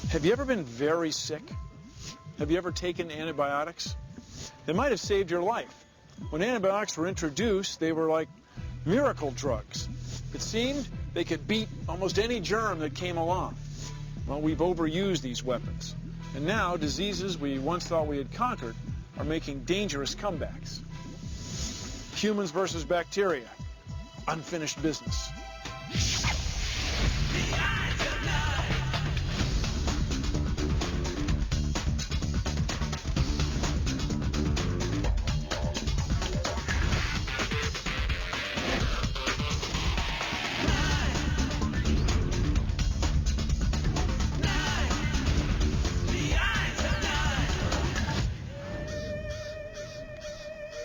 Have you ever been very sick? Have you ever taken antibiotics? They might have saved your life. When antibiotics were introduced, they were like miracle drugs. It seemed they could beat almost any germ that came along. Well, we've overused these weapons. And now diseases we once thought we had conquered are making dangerous comebacks. Humans versus bacteria. Unfinished business.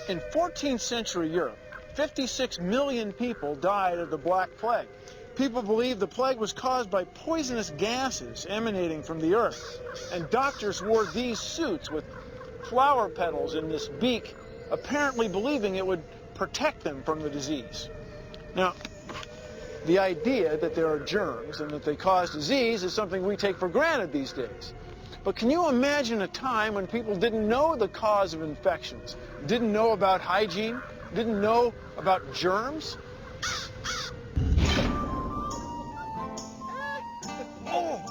In 14th century Europe, 56 million people died of the Black Plague. People believed the plague was caused by poisonous gases emanating from the earth. And doctors wore these suits with flower petals in this beak, apparently believing it would protect them from the disease. Now, the idea that there are germs and that they cause disease is something we take for granted these days. But can you imagine a time when people didn't know the cause of infections, didn't know about hygiene, didn't know about germs? Oh,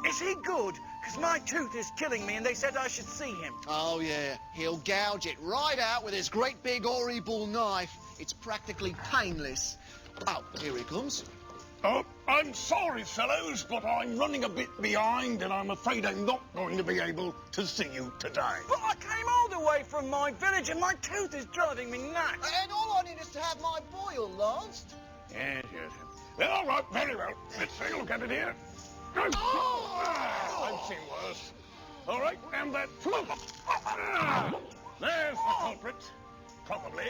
is he good? Because my tooth is killing me and they said I should see him. Oh, yeah. He'll gouge it right out with his great big horrible knife. It's practically painless. Oh, here he comes. Oh, I'm sorry, fellows, but I'm running a bit behind and I'm afraid I'm not going to be able to see you today. But I came all the way from my village and my tooth is driving me nuts. And all I need is to have my boil lanced. Yes, yes. All right, very well. Let's take a look at it here. Good. I've seen worse. All right, and that... There's the culprit. Probably.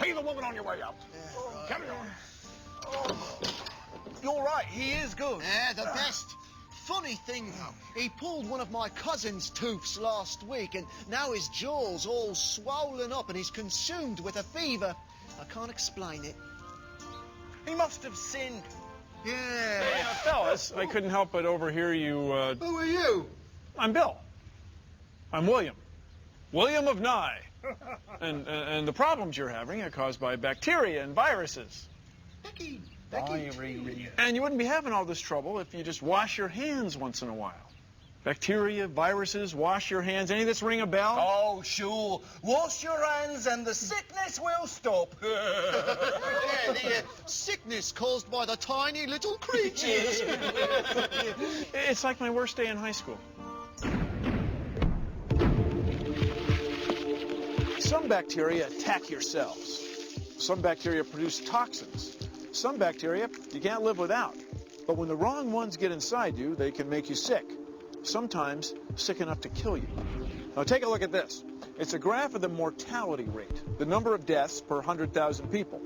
Pay the woman on your way out. Yeah, right. Carry on. You're right, he is good. Yeah, the best. Funny thing, though, he pulled one of my cousin's tooths last week, and now his jaw's all swollen up and he's consumed with a fever. I can't explain it. He must have sinned. Yeah. Hey, fellas, I couldn't help but overhear you, Who are you? I'm Bill. I'm William. William of Nye. And the problems you're having are caused by bacteria and viruses. Becky. And you wouldn't be having all this trouble if you just wash your hands once in a while. Bacteria, viruses, wash your hands. Any of this ring a bell? Oh, sure. Wash your hands and the sickness will stop. Yeah, the sickness caused by the tiny little creatures. It's like my worst day in high school. Some bacteria attack your cells. Some bacteria produce toxins. Some bacteria you can't live without. But when the wrong ones get inside you, they can make you sick. Sometimes sick enough to kill you. Now take a look at this. It's a graph of the mortality rate, the number of deaths per 100,000 people.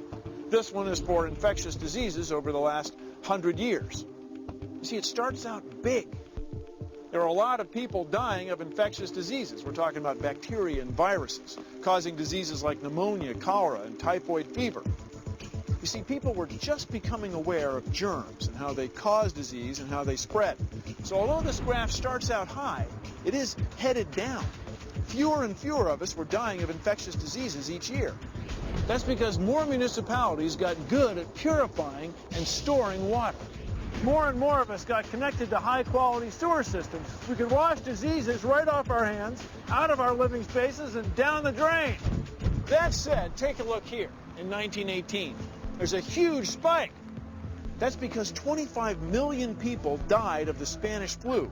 This one is for infectious diseases over the last 100 years. You see, it starts out big. There are a lot of people dying of infectious diseases. We're talking about bacteria and viruses, causing diseases like pneumonia, cholera, and typhoid fever. You see, people were just becoming aware of germs and how they cause disease and how they spread. So although this graph starts out high, it is headed down. Fewer and fewer of us were dying of infectious diseases each year. That's because more municipalities got good at purifying and storing water. More and more of us got connected to high-quality sewer systems. We could wash diseases right off our hands, out of our living spaces, and down the drain. That said, take a look here in 1918. There's a huge spike. That's because 25 million people died of the Spanish flu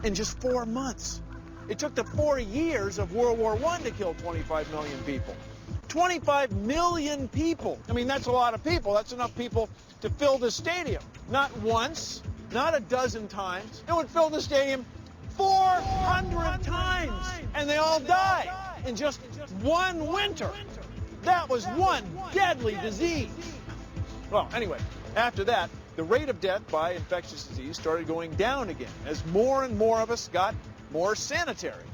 in just 4 months. It took the 4 years of World War I to kill 25 million people. 25 million people. I mean, that's a lot of people. That's enough people to fill the stadium. Not once, not a dozen times. It would fill the stadium 400 times. And they all died in just one winter. That was one deadly disease. Well, anyway, after that, the rate of death by infectious disease started going down again as more and more of us got more sanitary.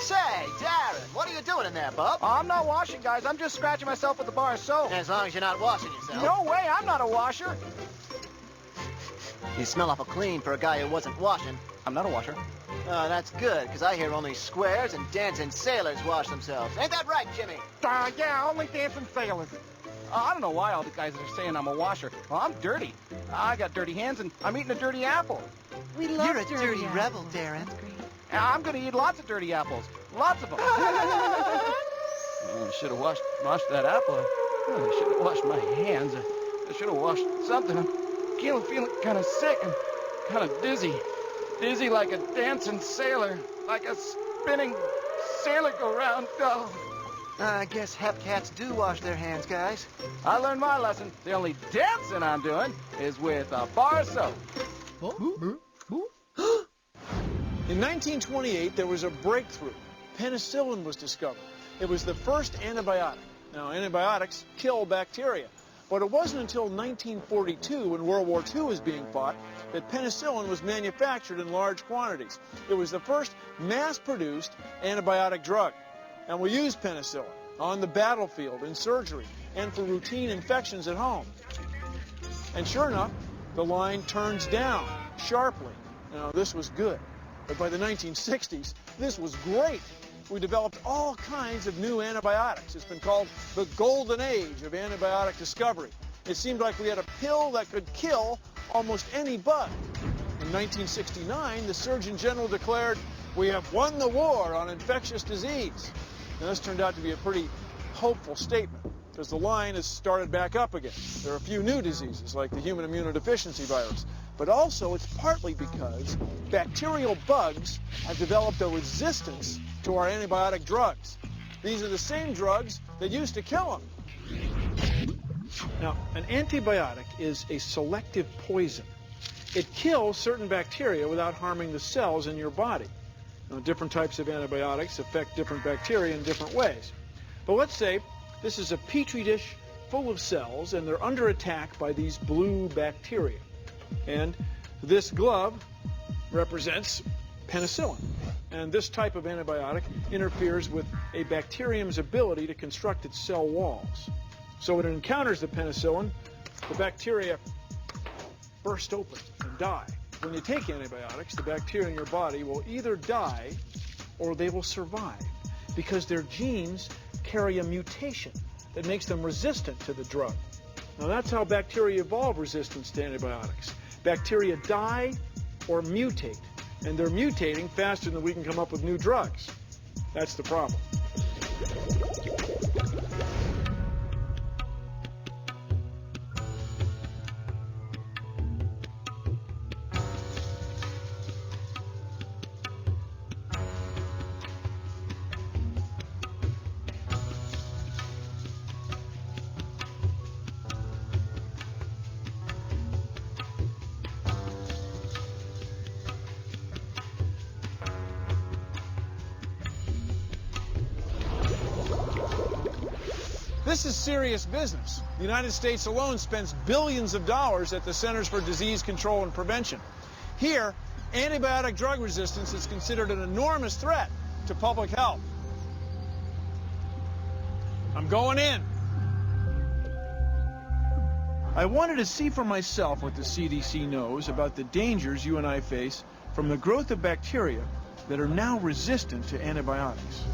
Say, Darren, what are you doing in there, bub? I'm not washing, guys. I'm just scratching myself with the bar of soap. As long as you're not washing yourself. No way, I'm not a washer. You smell awful clean for a guy who wasn't washing. I'm not a washer. Oh, that's good, because I hear only squares and dancing sailors wash themselves. Ain't that right, Jimmy? Yeah, only dancing sailors. I don't know why all the guys are saying I'm a washer. Well, I'm dirty. I got dirty hands, and I'm eating a dirty apple. We love You're a dirty rebel, Darren. I'm gonna eat lots of dirty apples. Lots of them. I should have washed that apple. I should have washed my hands. I should have washed something. I'm feeling kind of sick and kind of dizzy. Dizzy like a dancing sailor. Like a spinning sailor go round. Oh. I guess hepcats do wash their hands, guys. I learned my lesson. The only dancing I'm doing is with a bar of soap. In 1928, there was a breakthrough. Penicillin was discovered. It was the first antibiotic. Now, antibiotics kill bacteria. But it wasn't until 1942, when World War II was being fought, that penicillin was manufactured in large quantities. It was the first mass-produced antibiotic drug. And we use penicillin on the battlefield, in surgery, and for routine infections at home. And sure enough, the line turns down sharply. Now, this was good. But by the 1960s, this was great. We developed all kinds of new antibiotics. It's been called the golden age of antibiotic discovery. It seemed like we had a pill that could kill almost any bug. In 1969, the Surgeon General declared, "We have won the war on infectious disease." Now, this turned out to be a pretty hopeful statement, because the line has started back up again. There are a few new diseases, like the human immunodeficiency virus. But also, it's partly because bacterial bugs have developed a resistance to our antibiotic drugs. These are the same drugs that used to kill them. Now, an antibiotic is a selective poison. It kills certain bacteria without harming the cells in your body. Now, different types of antibiotics affect different bacteria in different ways. But let's say this is a petri dish full of cells, and they're under attack by these blue bacteria. And this glove represents penicillin. And this type of antibiotic interferes with a bacterium's ability to construct its cell walls. So when it encounters the penicillin, the bacteria burst open and die. When you take antibiotics, the bacteria in your body will either die or they will survive, because their genes carry a mutation that makes them resistant to the drug. Now, that's how bacteria evolve resistance to antibiotics. Bacteria die or mutate, and they're mutating faster than we can come up with new drugs. That's the problem. This is serious business. The United States alone spends billions of dollars at the Centers for Disease Control and Prevention. Here, antibiotic drug resistance is considered an enormous threat to public health. I'm going in. I wanted to see for myself what the CDC knows about the dangers you and I face from the growth of bacteria that are now resistant to antibiotics.